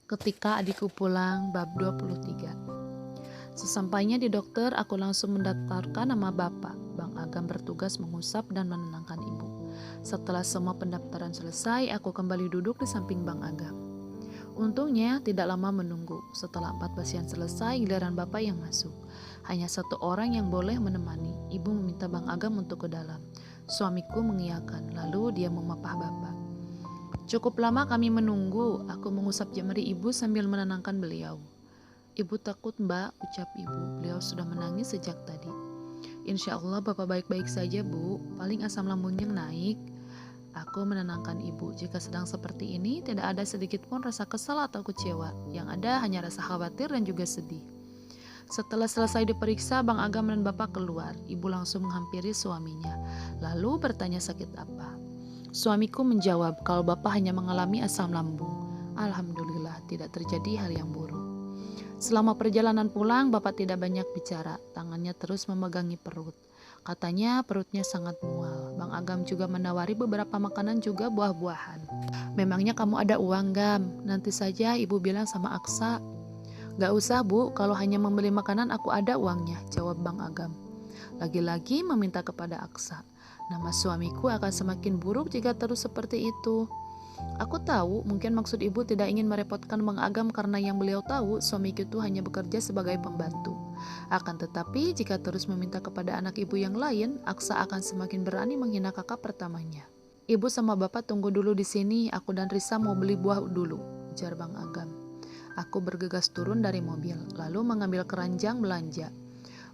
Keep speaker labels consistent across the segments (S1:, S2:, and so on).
S1: Ketika adikku pulang, bab 23. Sesampainya di dokter, aku langsung mendaftarkan nama bapak. Bang Agam bertugas mengusap dan menenangkan ibu. Setelah semua pendaftaran selesai, aku kembali duduk di samping Bang Agam. Untungnya tidak lama menunggu. Setelah 4 pasien selesai, giliran bapak yang masuk. Hanya satu orang yang boleh menemani. Ibu meminta Bang Agam untuk ke dalam. Suamiku mengiyakan, lalu dia memapah bapak. Cukup lama kami menunggu. Aku mengusap jemari ibu sambil menenangkan beliau. Ibu takut, Mbak, ucap ibu. Beliau sudah menangis sejak tadi. Insya Allah bapak baik-baik saja, Bu. Paling asam lambungnya naik. Aku menenangkan ibu. Jika sedang seperti ini, tidak ada sedikit pun rasa kesal atau kecewa. Yang ada hanya rasa khawatir dan juga sedih. Setelah selesai diperiksa, Bang Agam dan bapak keluar. Ibu langsung menghampiri suaminya. Lalu bertanya sakit apa. Suamiku menjawab kalau bapak hanya mengalami asam lambung. Alhamdulillah tidak terjadi hal yang buruk. Selama perjalanan pulang, bapak tidak banyak bicara. Tangannya terus memegangi perut. Katanya perutnya sangat mual. Bang Agam juga menawari beberapa makanan juga buah-buahan. Memangnya kamu ada uang, Gam? Nanti saja ibu bilang sama Aksa. Gak usah, Bu, kalau hanya membeli makanan aku ada uangnya, jawab Bang Agam. Lagi-lagi meminta kepada Aksa. Nama suamiku akan semakin buruk jika terus seperti itu. Aku tahu mungkin maksud ibu tidak ingin merepotkan Bang Agam karena yang beliau tahu suamiku itu hanya bekerja sebagai pembantu. Akan tetapi jika terus meminta kepada anak ibu yang lain, Aksa akan semakin berani menghina kakak pertamanya. Ibu sama bapak tunggu dulu di sini, aku dan Risa mau beli buah dulu, ujar Bang Agam. Aku bergegas turun dari mobil, lalu mengambil keranjang belanja.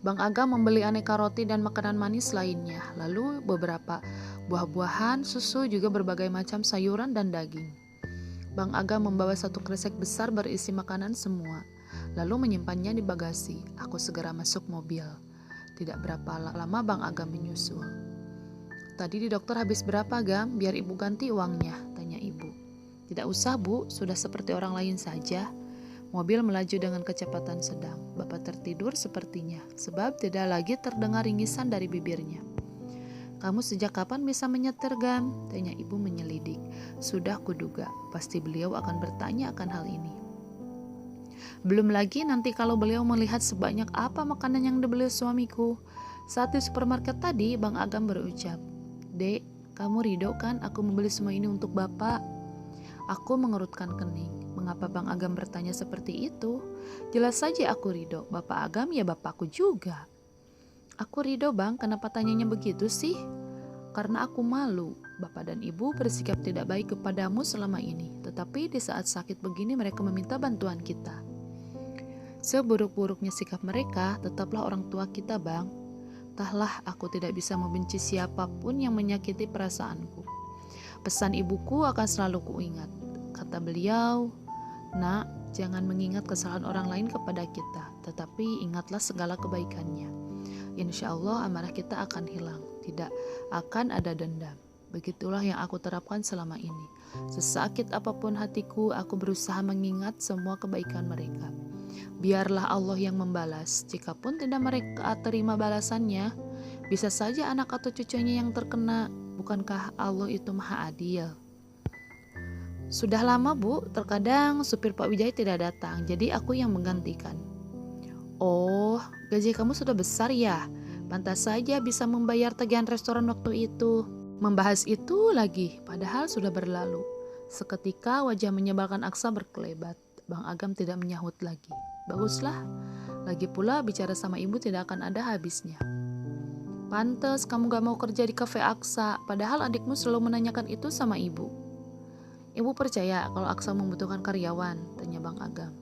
S1: Bang Agam membeli aneka roti dan makanan manis lainnya, lalu beberapa buah-buahan, susu, juga berbagai macam sayuran dan daging. Bang Agam membawa satu kresek besar berisi makanan semua, lalu menyimpannya di bagasi. Aku segera masuk mobil. Tidak berapa lama Bang Agam menyusul. Tadi di dokter habis berapa, Gam? Biar ibu ganti uangnya, tanya ibu. Tidak usah, Bu, sudah seperti orang lain saja. Mobil melaju dengan kecepatan sedang. Bapak tertidur sepertinya, sebab tidak lagi terdengar ringisan dari bibirnya. Kamu sejak kapan bisa menyetir, Gam? Tanya ibu menyelidik. Sudah kuduga, pasti beliau akan bertanya akan hal ini. Belum lagi nanti kalau beliau melihat sebanyak apa makanan yang dibeli suamiku. Saat di supermarket tadi, Bang Agam berucap, Dek, kamu ridho kan aku membeli semua ini untuk Bapak? Aku mengerutkan kening. Mengapa Bang Agam bertanya seperti itu? Jelas saja aku ridho. Bapak Agam ya bapakku juga. Aku ridho, Bang. Kenapa tanyanya begitu sih? Karena aku malu. Bapak dan ibu bersikap tidak baik kepadamu selama ini. Tetapi di saat sakit begini mereka meminta bantuan kita. Seburuk-buruknya sikap mereka, tetaplah orang tua kita, Bang. Entahlah, aku tidak bisa membenci siapapun yang menyakiti perasaanku. Pesan ibuku akan selalu kuingat. Kata beliau, Nak, jangan mengingat kesalahan orang lain kepada kita, tetapi ingatlah segala kebaikannya. Insya Allah amarah kita akan hilang, tidak akan ada dendam. Begitulah yang aku terapkan selama ini. Sesakit apapun hatiku, aku berusaha mengingat semua kebaikan mereka. Biarlah Allah yang membalas. Jikapun tidak mereka terima balasannya, bisa saja anak atau cucunya yang terkena. Bukankah Allah itu maha adil? Sudah lama, Bu, terkadang supir Pak Wijaya tidak datang, jadi aku yang menggantikan. Oh, gaji kamu sudah besar ya? Pantas saja bisa membayar tagihan restoran waktu itu. Membahas itu lagi, padahal sudah berlalu. Seketika wajah menyebalkan Aksa berkelebat. Bang Agam tidak menyahut lagi. Baguslah, lagi pula bicara sama ibu tidak akan ada habisnya. Pantes kamu gak mau kerja di kafe Aksa, padahal adikmu selalu menanyakan itu sama ibu. Ibu percaya kalau Aksa membutuhkan karyawan, tanya Bang Agam.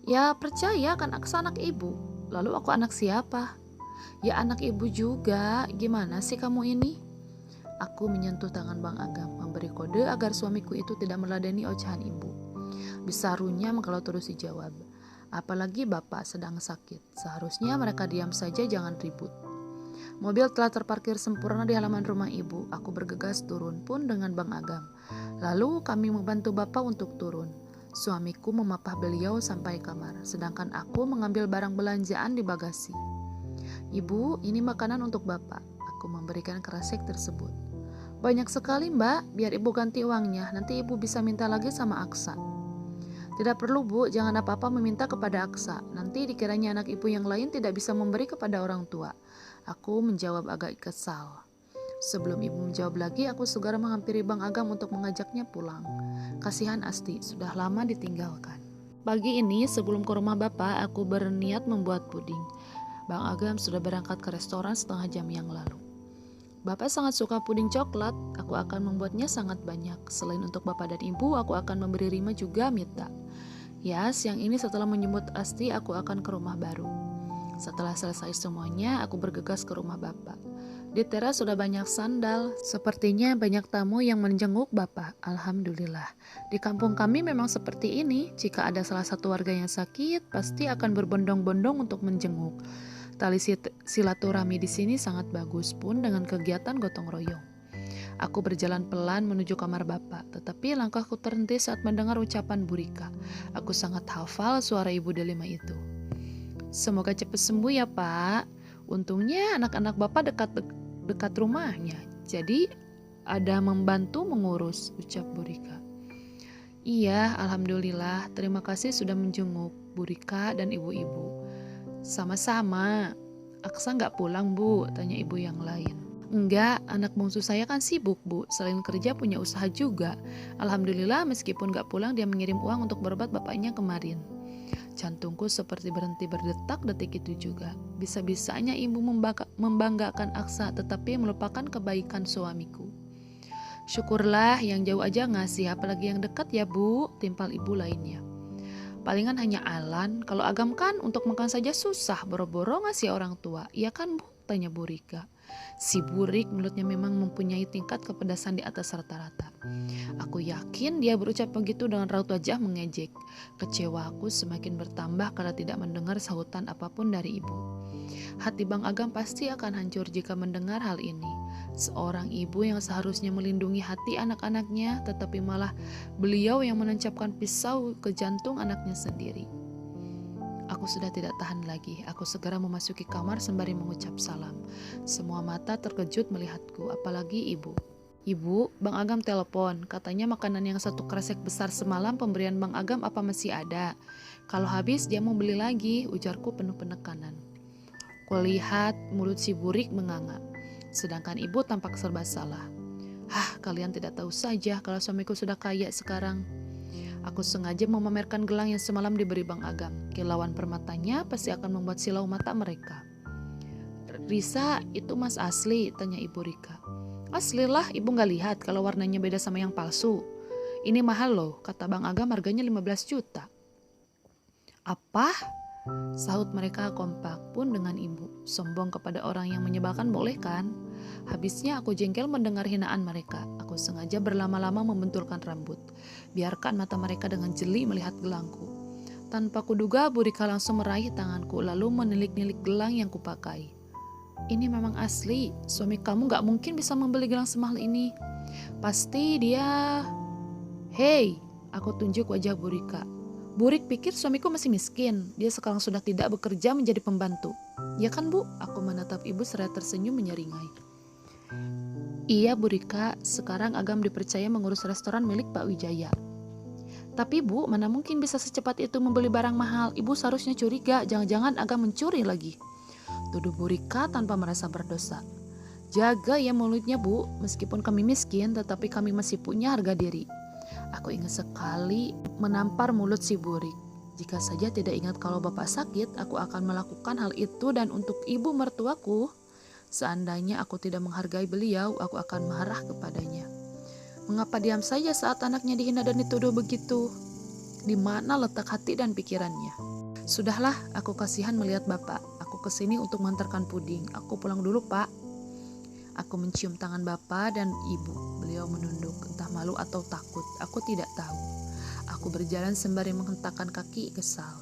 S1: Ya percaya kan Aksa anak ibu, lalu aku anak siapa? Ya anak ibu juga, gimana sih kamu ini? Aku menyentuh tangan Bang Agam, memberi kode agar suamiku itu tidak meladeni ocehan ibu. Bisa runyam kalau terus dijawab. Apalagi bapak sedang sakit, seharusnya mereka diam saja jangan ribut. Mobil telah terparkir sempurna di halaman rumah ibu. Aku bergegas turun pun dengan Bang Agam. Lalu kami membantu bapak untuk turun. Suamiku memapah beliau sampai kamar, sedangkan aku mengambil barang belanjaan di bagasi. Ibu, ini makanan untuk bapak. Aku memberikan kresek tersebut. Banyak sekali, Mbak. Biar ibu ganti uangnya. Nanti ibu bisa minta lagi sama Aksa. Tidak perlu Bu, jangan apa-apa meminta kepada Aksa. Nanti dikiranya anak ibu yang lain tidak bisa memberi kepada orang tua. Aku menjawab agak kesal. Sebelum ibu menjawab lagi, aku segera menghampiri Bang Agam untuk mengajaknya pulang. Kasihan Asti, sudah lama ditinggalkan. Pagi ini sebelum ke rumah Bapak, aku berniat membuat puding. Bang Agam sudah berangkat ke restoran setengah jam yang lalu. Bapak sangat suka puding coklat, aku akan membuatnya sangat banyak. Selain untuk Bapak dan Ibu, aku akan memberi Rima juga Mita. Ya, siang ini setelah menyebut Asti, aku akan ke rumah baru. Setelah selesai semuanya, aku bergegas ke rumah Bapak. Di teras sudah banyak sandal, sepertinya banyak tamu yang menjenguk Bapak. Alhamdulillah. Di kampung kami memang seperti ini, jika ada salah satu warga yang sakit, pasti akan berbondong-bondong untuk menjenguk. Tali silaturahmi di sini sangat bagus pun dengan kegiatan gotong royong. Aku berjalan pelan menuju kamar Bapak, tetapi langkahku terhenti saat mendengar ucapan Bu Rika. Aku sangat hafal suara Ibu Delima itu. Semoga cepat sembuh ya Pak. Untungnya anak-anak Bapak dekat rumahnya, jadi ada membantu mengurus, ucap Bu Rika. Iya, alhamdulillah. Terima kasih sudah menjenguk Bu Rika dan ibu-ibu. Sama-sama. Aksa nggak pulang Bu? Tanya ibu yang lain. Enggak, anak bungsu saya kan sibuk Bu. Selain kerja punya usaha juga. Alhamdulillah meskipun nggak pulang dia mengirim uang untuk berobat bapaknya kemarin. Jantungku seperti berhenti berdetak detik itu juga. Bisa-bisanya ibu membanggakan Aksa tetapi melupakan kebaikan suamiku. Syukurlah yang jauh aja ngasih, apalagi yang dekat ya Bu, timpal ibu lainnya. Palingan hanya Alan, kalau Agam kan untuk makan saja susah, boro-boro ngasih orang tua. Iya kan Bu? Tanya Bu Rika. Si Burik mulutnya memang mempunyai tingkat kepedasan di atas rata-rata. Aku yakin dia berucap begitu dengan raut wajah mengejek. Kecewaku semakin bertambah karena tidak mendengar sahutan apapun dari ibu. Hati Bang Agam pasti akan hancur jika mendengar hal ini. Seorang ibu yang seharusnya melindungi hati anak-anaknya, tetapi malah beliau yang menancapkan pisau ke jantung anaknya sendiri. Aku sudah tidak tahan lagi. Aku segera memasuki kamar sembari mengucap salam. Semua mata terkejut melihatku, apalagi ibu. Ibu, Bang Agam telepon. Katanya makanan yang satu kresek besar semalam pemberian Bang Agam apa masih ada? Kalau habis dia mau beli lagi, ujarku penuh penekanan. Kulihat mulut si Burik menganga. Sedangkan ibu tampak serba salah. Hah, kalian tidak tahu saja kalau suamiku sudah kaya sekarang. Aku sengaja memamerkan gelang yang semalam diberi Bang Agam. Kilauan permatanya pasti akan membuat silau mata mereka. Risa, itu emas asli? Tanya Ibu Rika. Asli lah, ibu gak lihat kalau warnanya beda sama yang palsu. Ini mahal loh, kata Bang Agam harganya 15 juta. Apa? Sahut mereka kompak pun dengan ibu. Sombong kepada orang yang menyebalkan boleh kan? Habisnya aku jengkel mendengar hinaan mereka. Aku sengaja berlama-lama membentulkan rambut. Biarkan mata mereka dengan jeli melihat gelangku. Tanpa kuduga, Bu Rika langsung meraih tanganku lalu menilik-nilik gelang yang kupakai. Ini memang asli, suami kamu gak mungkin bisa membeli gelang semahal ini. Pasti dia... Hei, aku tunjuk wajah Bu Rika. Burik pikir suamiku masih miskin, dia sekarang sudah tidak bekerja menjadi pembantu. Ya kan Bu? Aku menatap ibu seraya tersenyum menyeringai. Iya Bu Rika, sekarang Agam dipercaya mengurus restoran milik Pak Wijaya. Tapi Bu, mana mungkin bisa secepat itu membeli barang mahal? Ibu seharusnya curiga, jangan-jangan Agam mencuri lagi. Tuduh Bu Rika tanpa merasa berdosa. Jaga ya mulutnya Bu, meskipun kami miskin tetapi kami masih punya harga diri. Aku ingat sekali menampar mulut si Burik. Jika saja tidak ingat kalau bapak sakit, aku akan melakukan hal itu dan untuk ibu mertuaku. Seandainya aku tidak menghargai beliau, aku akan marah kepadanya. Mengapa diam saja saat anaknya dihina dan dituduh begitu? Di mana letak hati dan pikirannya? Sudahlah, aku kasihan melihat bapak. Aku kesini untuk mengantarkan puding. Aku pulang dulu Pak. Aku mencium tangan bapak dan ibu. Beliau menunduk, entah malu atau takut. Aku tidak tahu. Aku berjalan sembari menghentakkan kaki kesal.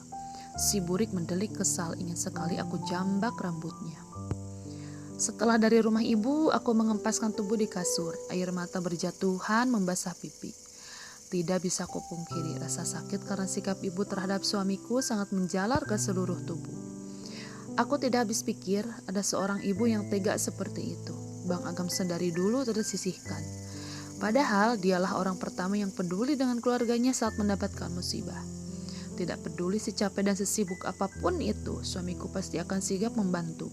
S1: Si Burik mendelik kesal, ingin sekali aku jambak rambutnya. Setelah dari rumah ibu, aku mengempaskan tubuh di kasur. Air mata berjatuhan membasah pipi. Tidak bisa kupungkiri, rasa sakit karena sikap ibu terhadap suamiku sangat menjalar ke seluruh tubuh. Aku tidak habis pikir ada seorang ibu yang tega seperti itu. Bang Agam sedari dulu tersisihkan. Padahal dialah orang pertama yang peduli dengan keluarganya saat mendapatkan musibah. Tidak peduli secapek dan sesibuk apapun itu, suamiku pasti akan sigap membantu.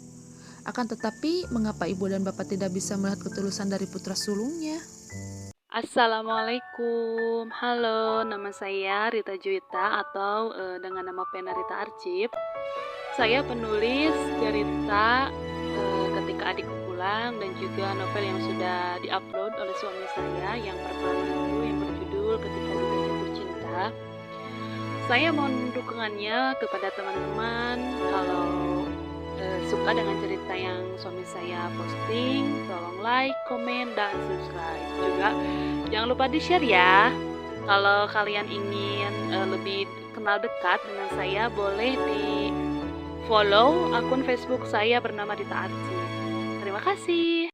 S1: Akan tetapi, mengapa ibu dan bapak tidak bisa melihat ketulusan dari putra sulungnya?
S2: Assalamualaikum, halo, nama saya Rita Juwita atau dengan nama pena Rita Arsip. Saya penulis cerita Ketika Adikku Pulang dan juga novel yang sudah diupload oleh suami saya yang pertama itu yang berjudul Ketika Duga Jatuh Cinta. Saya mohon dukungannya kepada teman-teman kalau suka dengan cerita yang suami saya posting, tolong like, komen, dan subscribe. Juga jangan lupa di-share ya. Kalau kalian ingin lebih kenal dekat dengan saya, boleh di follow akun Facebook saya bernama Dita Arsi. Terima kasih.